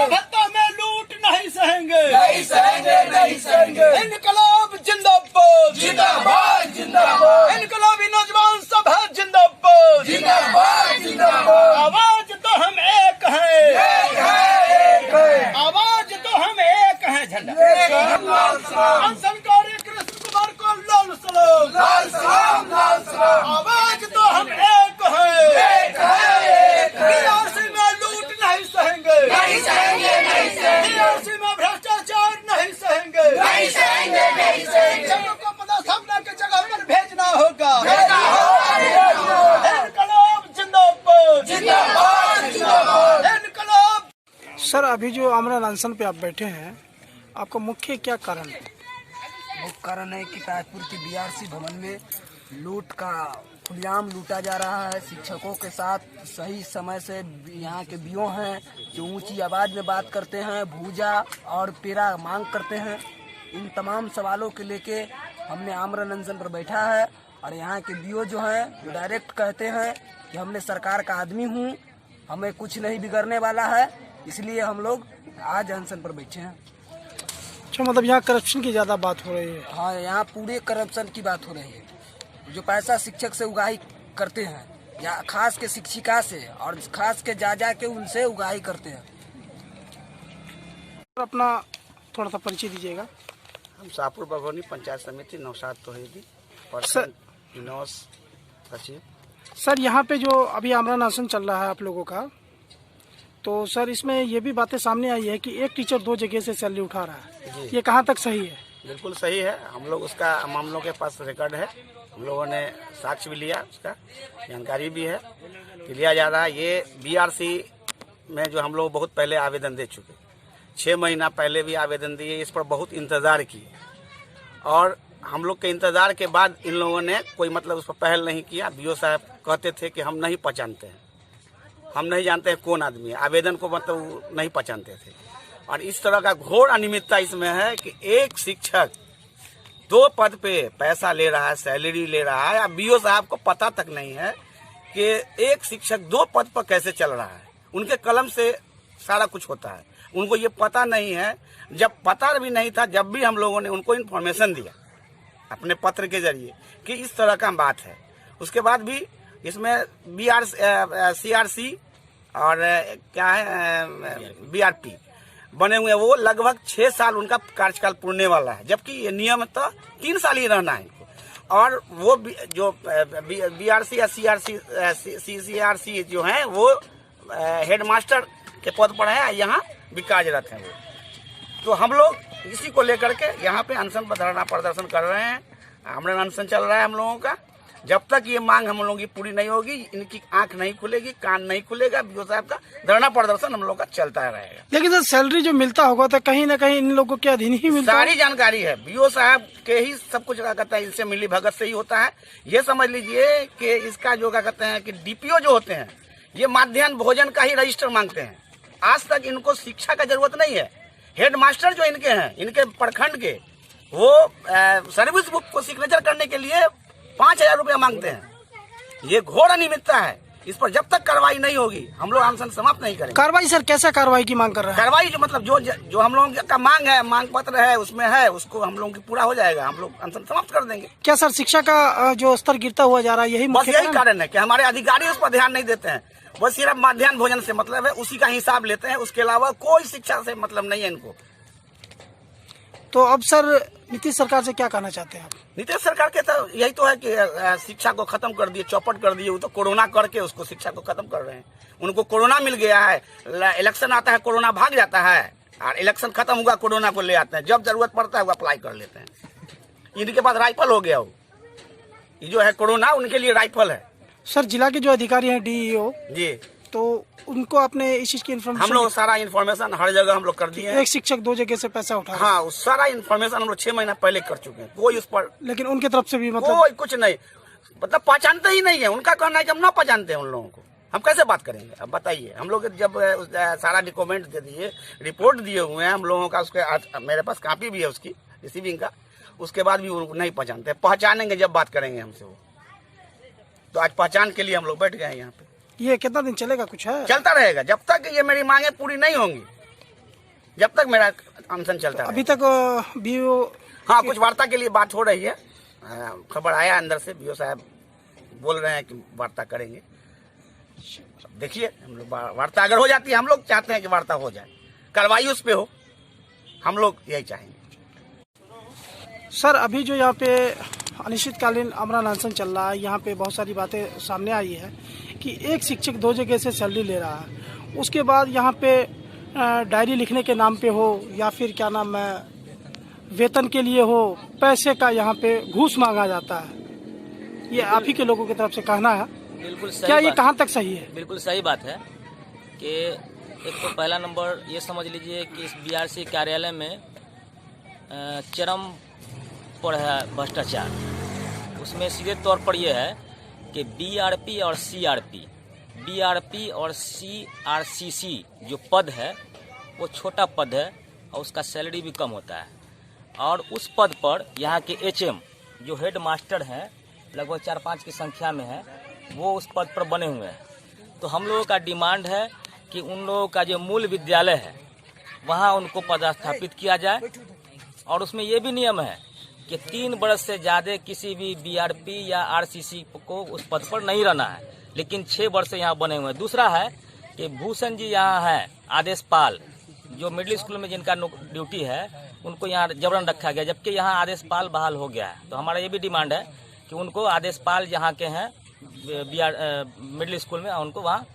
भत्ता में लूट नहीं सहेंगे, नहीं सहेंगे, नहीं सहेंगे। इनकलाब जिंदाबाद, जिंदाबाद, जिंदाबाद, इनकलाबी नौजवान सभा जिंदाबाद, जिंदाबाद, जिंदाबाद। आवाज तो हम एक है, एक है, एक है। आवाज तो हम एक है। झंडा एक है, लाल सलाम, अनशनकारी कृष्ण कुमार को लाल सलाम, लाल सलाम, लाल सलाम। आवाज तो हम एक है, एक है, एक है। बीआरसी में लूट नहीं सहेंगे, नहीं सहेंगे, नहीं सहेंगे, बीआरसी में भ्रष्टाचार नहीं सहेंगे, नहीं सहेंगे, नहीं सहेंगे। लोगों को पदस्थापना की जगह पर भेजना होगा। भेजना होगा, भेजना होगा। इनकलाब जिंदाबाद, जिंदाबाद, जिंदाबाद। इनकलाब। सर, अभी जो आमरण अनशन पे आप बैठे हैं, आपका मुख्य क्या कारण है? मुख्य कारण है कि ताजपुर के बीआरसी भवन में लूट का खुलेआम लूटा जा रहा है। शिक्षकों के साथ सही समय से यहाँ के बीओ हैं जो ऊंची आवाज में बात करते हैं, भूजा और पेरा मांग करते हैं। इन तमाम सवालों के लेके हमने आमरण अनशन पर बैठा है और यहाँ के बीओ जो हैं डायरेक्ट कहते हैं कि हमने सरकार का आदमी हूँ, हमें कुछ नहीं बिगड़ने वाला है, इसलिए हम लोग आज अनशन पर बैठे हैं। अच्छा, मतलब यहाँ करप्शन की ज़्यादा बात हो रही है? हाँ, यहाँ पूरे करप्शन की बात हो रही है। जो पैसा शिक्षक से उगाही करते हैं, या खास के शिक्षिका से और खास के जा के उनसे उगाही करते हैं। अपना थोड़ा सा परिचय दीजिएगा। हम शाहपुर बघौनी पंचायत समिति नौशाद तोहेदी सर, सचिव। सर, यहाँ पे जो अभी आमरण अनशन चल रहा है आप लोगों का, तो सर इसमें ये भी बातें सामने आई है कि एक टीचर 2 जगह से सैलरी उठा रहा है, ये कहाँ तक सही है? बिल्कुल सही है। हम लोग उसका मामलों के पास रिकॉर्ड है, हम लोगों ने साक्ष्य भी लिया, उसका जानकारी भी है कि लिया जा रहा है। ये बीआरसी में जो हम लोग बहुत पहले आवेदन दे चुके, 6 महीना पहले भी आवेदन दिए, इस पर बहुत इंतज़ार किए और हम लोग के इंतज़ार के बाद इन लोगों ने कोई मतलब उस पर पहल नहीं किया। बीओ साहब कहते थे कि हम नहीं पहचानते हैं, हम नहीं जानते हैं कौन आदमी है, आवेदन को मतलब नहीं पहचानते थे। और इस तरह का घोर अनियमितता इसमें है कि एक शिक्षक 2 पद पे पैसा ले रहा है, सैलरी ले रहा है। अब बीओ साहब को पता तक नहीं है कि एक शिक्षक 2 पद पर कैसे चल रहा है। उनके कलम से सारा कुछ होता है, उनको ये पता नहीं है। जब पता भी नहीं था, जब भी हम लोगों ने उनको इन्फॉर्मेशन दिया अपने पत्र के जरिए कि इस तरह का बात है, उसके बाद भी इसमें CRC और क्या है BRP बने हुए, वो लगभग 6 साल उनका कार्यकाल पूर्णे वाला है, जबकि ये नियम तो 3 साल ही रहना है इनको। और वो जो BRC या CRC जो हैं वो हेडमास्टर के पद पर है, यहाँ भी कार्यरत हैं वो। तो हम लोग इसी को लेकर के यहाँ पे अनशन पर धरना प्रदर्शन कर रहे हैं। आमरण अनशन चल रहा है हम लोगों का। जब तक ये मांग हम लोगों की पूरी नहीं होगी, इनकी आंख नहीं खुलेगी, कान नहीं खुलेगा, बीओ साहब का धरना प्रदर्शन हम लोग का चलता रहेगा। लेकिन सर, सैलरी जो मिलता होगा तो कहीं ना कहीं इन लोगों के अधीन ही मिलता है। सारी जानकारी है, बीओ साहब के ही सब कुछ क्या कहते हैं, इनसे मिली भगत से ही होता है। ये समझ लीजिए कि इसका जो क्या कहते हैं कि DPO जो होते हैं, ये माध्याह्न भोजन का ही रजिस्टर मांगते हैं। आज तक इनको शिक्षा का जरूरत नहीं है। हेडमास्टर जो इनके हैं, इनके प्रखंड के, वो सर्विस बुक को सिग्नेचर करने के लिए 5,000 रुपया मांगते हैं। ये घोर अनियमितता है। इस पर जब तक कार्रवाई नहीं होगी हम लोग अनशन समाप्त नहीं करेंगे। कार्रवाई सर, कैसा कार्रवाई की मांग कर रहे हैं? कार्रवाई जो मतलब जो हम लोगों का मांग है, मांग पत्र है, उसमें है, उसको हम लोगों की पूरा हो जाएगा, हम लोग अनशन समाप्त कर देंगे। क्या सर, शिक्षा का जो स्तर गिरता हुआ जा रहा है, यही बस मुख्य यही कारण है कि हमारे अधिकारी उस पर ध्यान नहीं देते हैं। बस सिर्फ माध्याह्न भोजन से मतलब है, उसी का हिसाब लेते हैं, उसके अलावा कोई शिक्षा से मतलब नहीं है इनको। तो अब सर नीतीश सरकार से क्या कहना चाहते हैं आप? नीतीश सरकार के तो यही तो है कि शिक्षा को खत्म कर दिए, चौपट कर दिए। वो तो कोरोना करके उसको शिक्षा को खत्म कर रहे हैं। उनको कोरोना मिल गया है, इलेक्शन आता है कोरोना भाग जाता है, और इलेक्शन खत्म हुआ कोरोना को ले आते हैं। जब जरूरत पड़ता है वो अप्लाई कर लेते हैं। इनके पास राइफल हो गया, वो ये जो है कोरोना उनके लिए राइफल है। सर, जिला के जो अधिकारी हैं DEO जी, तो उनको अपने इस चीज की इन्फॉर्मेशन, हम लोग सारा इन्फॉर्मेशन हर जगह हम लोग कर दिए हैं। एक शिक्षक 2 जगह से पैसा उठा, हाँ, उस सारा इन्फॉर्मेशन हम लोग 6 महीना पहले कर चुके हैं। कोई उस पर, लेकिन उनकी तरफ से भी मतलब कोई कुछ नहीं, मतलब पहचानते ही नहीं है। उनका कहना है कि हम ना पहचानते हैं उन लोगों को, हम कैसे बात करेंगे? अब बताइए। हम लोग जब सारा डॉक्यूमेंट दे दिए, रिपोर्ट दिए हुए हैं हम लोगों का, उसके मेरे पास कॉपी भी है उसकी रिसीविंग का, उसके बाद भी वो नहीं पहचानते। पहचानेंगे जब बात करेंगे हमसे वो। तो आज पहचान के लिए हम लोग बैठ गए हैं यहाँ पे। ये कितना दिन चलेगा? कुछ है? चलता रहेगा जब तक ये मेरी मांगे पूरी नहीं होंगी। जब तक मेरा अनशन चलता है। अभी तक बीओ हाँ, कुछ वार्ता के लिए बात हो रही है। खबर आया अंदर से, बीओ साहब बोल रहे हैं कि वार्ता करेंगे। देखिए, हम लोग वार्ता अगर हो जाती है, हम लोग चाहते हैं कि वार्ता हो जाए, कार्रवाई उस पे हो, हम लोग यही चाहेंगे। सर, अभी जो यहाँ पे अनिश्चितकालीन आमरण अनशन चल रहा है, यहाँ पे बहुत सारी बातें सामने आई है कि एक शिक्षक 2 जगह से सैलरी ले रहा है, उसके बाद यहाँ पे डायरी लिखने के नाम पे हो या फिर क्या नाम है वेतन के लिए हो, पैसे का यहाँ पे घूस मांगा जाता है। ये आप ही के लोगों की तरफ से कहना है, बिल्कुल सही क्या ये बात, कहाँ तक सही है? बिल्कुल सही बात है कि एक तो पहला नंबर ये समझ लीजिए कि इस बीआरसी कार्यालय में चरम पर है भ्रष्टाचार। उसमें सीधे तौर पर यह है कि बीआरपी और सीआरसीसी जो पद है वो छोटा पद है और उसका सैलरी भी कम होता है। और उस पद पर यहाँ के एचएम जो हेड मास्टर हैं, लगभग 4-5 की संख्या में है, वो उस पद पर बने हुए हैं। तो हम लोगों का डिमांड है कि उन लोगों का जो मूल विद्यालय है वहाँ उनको पदस्थापित किया जाए। और उसमें ये भी नियम है कि 3 वर्ष से ज़्यादा किसी भी बीआरपी या आरसीसी को उस पद पर नहीं रहना है, लेकिन 6 वर्ष से यहाँ बने हुए हैं। दूसरा है कि भूषण जी यहाँ हैं आदेशपाल, जो मिडिल स्कूल में जिनका ड्यूटी है, उनको यहाँ जबरन रखा गया, जबकि यहाँ आदेशपाल बहाल हो गया है। तो हमारा ये भी डिमांड है कि उनको आदेशपाल जहाँ के हैं मिडिल स्कूल में, उनको वहाँ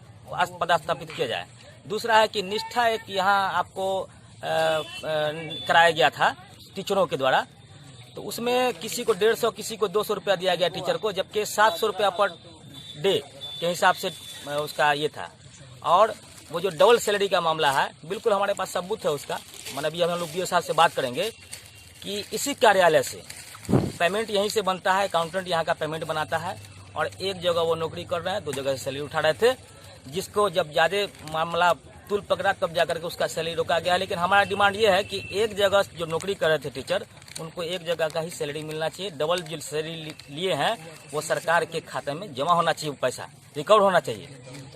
पदस्थापित किया जाए। दूसरा है कि निष्ठा एक यहाँ आपको कराया गया था टीचरों के द्वारा, तो उसमें किसी को 150 किसी को 200 रुपया दिया गया टीचर को, जबकि 700 रुपया पर डे के हिसाब से उसका ये था। और वो जो डबल सैलरी का मामला है, बिल्कुल हमारे पास सबूत है उसका। मैंने अभी हम लोग बीओ साहब से बात करेंगे कि इसी कार्यालय से पेमेंट यहीं से बनता है, अकाउंटेंट यहाँ का पेमेंट बनाता है, और एक जगह वो नौकरी कर रहे हैं, 2 जगह से सैलरी उठा रहे थे, जिसको जब ज़्यादा मामला तुल पकड़ा तब जाकर के उसका सैलरी रोका गया। लेकिन हमारा डिमांड ये है कि एक जगह जो नौकरी कर रहे थे टीचर, उनको एक जगह का ही सैलरी मिलना चाहिए। डबल जो सैलरी लिए हैं वो सरकार के खाते में जमा होना चाहिए, पैसा रिकवर होना चाहिए।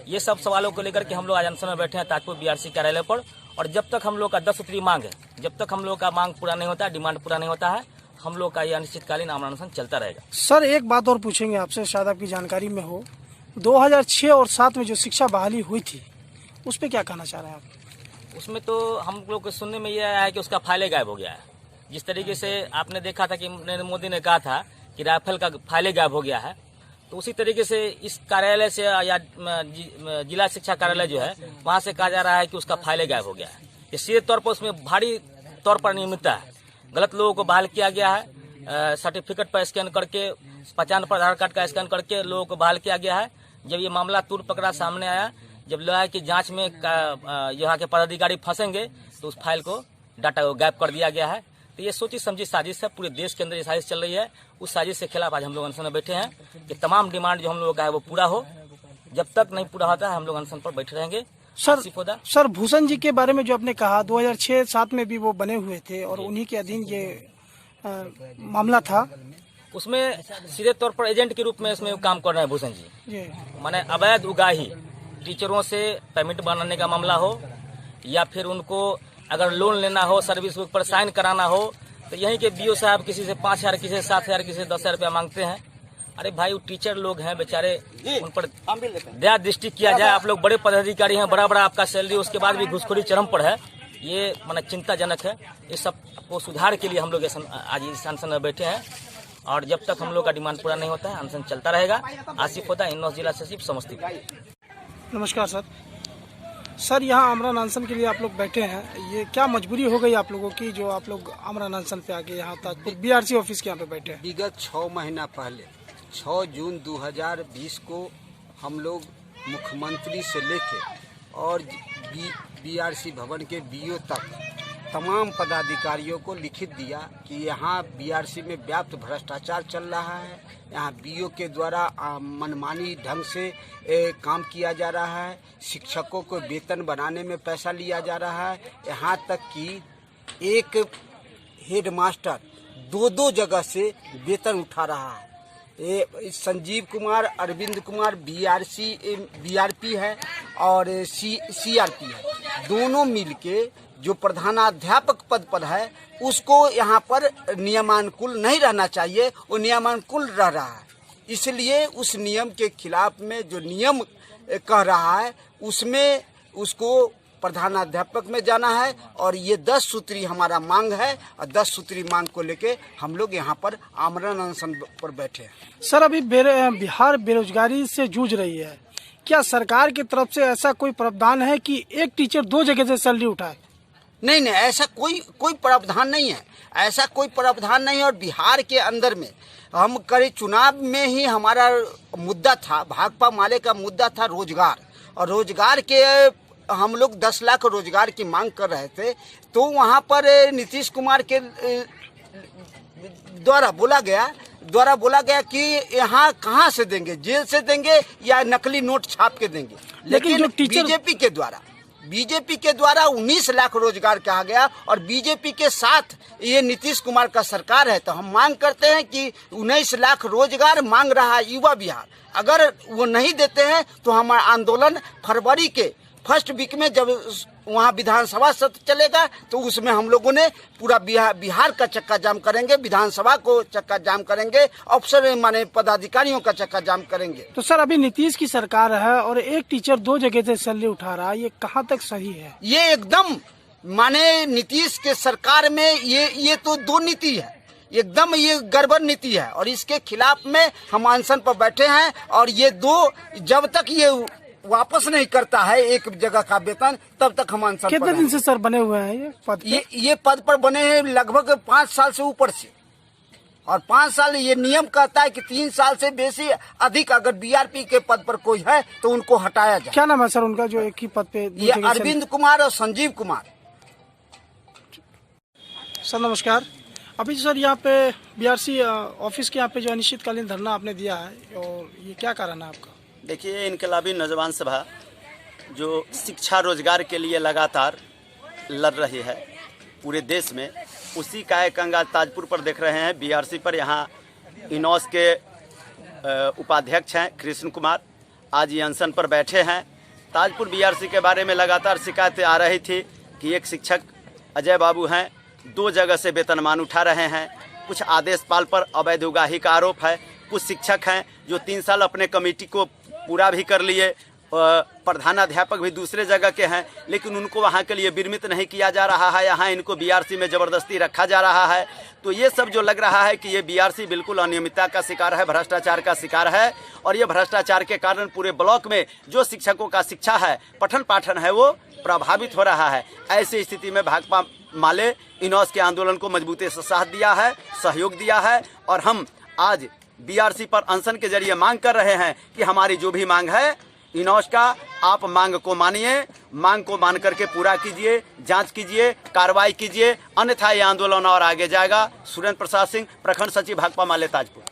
ये सब सवालों को लेकर के हम लोग आज अनशन में बैठे हैं ताजपुर बीआरसी कार्यालय पर। और जब तक हम लोग का 10 सूत्री मांग है, जब तक हम लोग का मांग पूरा नहीं होता, डिमांड पूरा नहीं होता है, हम लोग का ये अनिश्चितकालीन आमरण अनशन चलता रहेगा। सर, एक बात और पूछेंगे आपसे, शायद आपकी जानकारी में हो, 2006 और 7 में जो शिक्षा बहाली हुई थी, उस पर क्या कहना चाह रहे हैं आप? उसमें तो हम लोग को सुनने में ये आया है कि उसका फाइलें गायब हो गया है। जिस तरीके से आपने देखा था कि नरेंद्र मोदी ने कहा था कि राफेल का फाइलें गायब हो गया है, तो उसी तरीके से इस कार्यालय से या जिला शिक्षा कार्यालय जो है, वहाँ से कहा जा रहा है कि उसका फाइलें गायब हो गया है। ये सीधे तौर पर उसमें भारी तौर पर नियमितता है, गलत लोगों को बहाल किया गया है। सर्टिफिकेट पर स्कैन करके, 55 पर आधार कार्ड का स्कैन करके लोगों को बहाल किया गया है। जब ये मामला तुर पकड़ा सामने आया, जब लगा कि जांच में यहाँ के पदाधिकारी फंसेंगे, तो उस फाइल को डाटा को गायब कर दिया गया है। तो ये सोची समझी साजिश है, पूरे देश के अंदर ये साजिश चल रही है। उस साजिश के खिलाफ आज हम लोग अनशन में बैठे हैं कि तमाम डिमांड जो हम लोगों का है वो पूरा हो। जब तक नहीं पूरा होता है, हम लोग अनशन पर बैठे रहेंगे। सर, भूषण जी के बारे में जो आपने कहा, 2006-7 में भी वो बने हुए थे और उन्हीं के अधीन ये मामला था, उसमें सीधे तौर पर एजेंट के रूप में इसमें काम कर रहे हैं भूषण जी। माने अवैध उगाही, टीचरों से पेमेंट बनाने का मामला हो, या फिर उनको अगर लोन लेना हो, सर्विस बुक पर साइन कराना हो, तो यहीं के बीओ साहब किसी से 5,000, किसी से 7,000, किसी से 10,000 रुपया मांगते हैं। अरे भाई, वो टीचर लोग हैं बेचारे, उन पर दया दृष्टि किया जाए। आप लोग बड़े पदाधिकारी हैं, बड़ा आपका सैलरी, उसके बाद भी घुसखोरी चरम पर है। ये माने चिंताजनक है। इस सब को सुधार के लिए हम लोग आज इस अनशन में बैठे हैं, और जब तक हम लोग का डिमांड पूरा नहीं होता है, अनशन चलता रहेगा। आसिफ होता, इन्नौस जिला सचिव, समस्तीपुर। नमस्कार सर, यहाँ आमरण अनशन के लिए आप लोग बैठे हैं, ये क्या मजबूरी हो गई आप लोगों की जो आप लोग आमरण अनशन पे आके यहाँ ताजपुर बीआरसी ऑफिस के यहाँ पे बैठे हैं? विगत 6 महीना पहले 6 जून 2020 को हम लोग मुख्यमंत्री से लेके और बीआरसी भवन के बीओ तक तमाम पदाधिकारियों को लिखित दिया कि यहाँ बीआरसी में व्याप्त भ्रष्टाचार चल रहा है। यहाँ बीओ के द्वारा मनमानी ढंग से काम किया जा रहा है। शिक्षकों को वेतन बनाने में पैसा लिया जा रहा है। यहाँ तक कि एक हेडमास्टर 2-2 जगह से वेतन उठा रहा है। संजीव कुमार, अरविंद कुमार बीआरपी है और सीआरपी है, दोनों मिलके जो प्रधानाध्यापक पद पर है उसको यहाँ पर नियमानुकूल नहीं रहना चाहिए, वो नियमानुकूल रह रहा है। इसलिए उस नियम के खिलाफ में जो नियम कह रहा है उसमें उसको प्रधानाध्यापक में जाना है। और ये 10 सूत्री हमारा मांग है और 10 सूत्री मांग को लेके हम लोग यहाँ पर आमरण अनशन पर बैठे हैं। सर, अभी बिहार बेरोजगारी से जूझ रही है, क्या सरकार की तरफ से ऐसा कोई प्रावधान है कि एक टीचर 2 जगह से सैलरी उठाए? नहीं, ऐसा कोई प्रावधान नहीं है, ऐसा कोई प्रावधान नहीं है। और बिहार के अंदर में हम करीब चुनाव में ही हमारा मुद्दा था, भाकपा माले का मुद्दा था रोजगार, और रोजगार के हम लोग 10 लाख रोजगार की मांग कर रहे थे। तो वहाँ पर नीतीश कुमार के द्वारा बोला गया कि यहाँ कहाँ से देंगे, जेल से देंगे या नकली नोट छाप के देंगे। लेकिन जो टीचर बीजेपी के द्वारा 19 लाख रोजगार कहा गया, और बीजेपी के साथ ये नीतीश कुमार का सरकार है। तो हम मांग करते हैं कि 19 लाख रोजगार मांग रहा है युवा बिहार, अगर वो नहीं देते हैं तो हमारा आंदोलन फरवरी के फर्स्ट वीक में जब वहाँ विधानसभा सत्र चलेगा तो उसमें हम लोगों ने पूरा बिहार का चक्का जाम करेंगे, विधानसभा को चक्का जाम करेंगे, अफसर माने पदाधिकारियों का चक्का जाम करेंगे। तो सर, अभी नीतीश की सरकार है और एक टीचर 2 जगह से सैलरी उठा रहा है, ये कहाँ तक सही है? ये एकदम माने नीतीश के सरकार में ये तो 2 नीति है, एकदम ये गड़बड़ नीति है, और इसके खिलाफ में हम अनशन पर बैठे हैं। और ये 2 जब तक ये वापस नहीं करता है एक जगह का वेतन, तब तक हम अनशन पर। कितने दिन से सर बने हुए हैं ये पद? ये पद पर बने हैं लगभग 5 साल से ऊपर से, और 5 साल ये नियम कहता है कि 3 साल से बेसी अधिक अगर बीआरपी के पद पर कोई है तो उनको हटाया जाए। क्या नाम है सर उनका जो एक ही पद पे? ये अरविंद कुमार और संजीव कुमार। सर नमस्कार। अभी सर यहाँ पे बीआरसी ऑफिस के यहाँ पे जो अनिश्चितकालीन धरना आपने दिया है, और ये क्या कारण है आपका? देखिए, इनकलाबी नौजवान सभा जो शिक्षा रोजगार के लिए लगातार लड़ रही है पूरे देश में, उसी का एक अंग आज ताजपुर पर देख रहे हैं। बीआरसी पर यहाँ इनॉस के उपाध्यक्ष हैं कृष्ण कुमार, आज ये अनशन पर बैठे हैं। ताजपुर बीआरसी के बारे में लगातार शिकायतें आ रही थी कि एक शिक्षक अजय बाबू हैं 2 जगह से वेतनमान उठा रहे हैं, कुछ आदेशपाल पर अवैध उगाही का आरोप है, कुछ शिक्षक हैं जो 3 साल अपने कमेटी को पूरा भी कर लिए, प्रधानाध्यापक भी दूसरे जगह के हैं, लेकिन उनको वहाँ के लिए विरमित नहीं किया जा रहा है, यहाँ इनको बीआरसी में ज़बरदस्ती रखा जा रहा है। तो ये सब जो लग रहा है कि ये बीआरसी बिल्कुल अनियमितता का शिकार है, भ्रष्टाचार का शिकार है, और ये भ्रष्टाचार के कारण पूरे ब्लॉक में जो शिक्षकों का शिक्षा है, पठन पाठन है, वो प्रभावित हो रहा है। ऐसी स्थिति में भाकपा माले इनॉस के आंदोलन को मजबूती से साथ दिया है, सहयोग दिया है, और हम आज बीआरसी पर अनशन के जरिए मांग कर रहे हैं कि हमारी जो भी मांग है इनॉस का, आप मांग को मानिए, मांग को मान करके पूरा कीजिए, जांच कीजिए, कार्रवाई कीजिए, अन्यथा ये आंदोलन और आगे जाएगा। सुरेंद्र प्रसाद सिंह, प्रखंड सचिव भाकपा माले ताजपुर।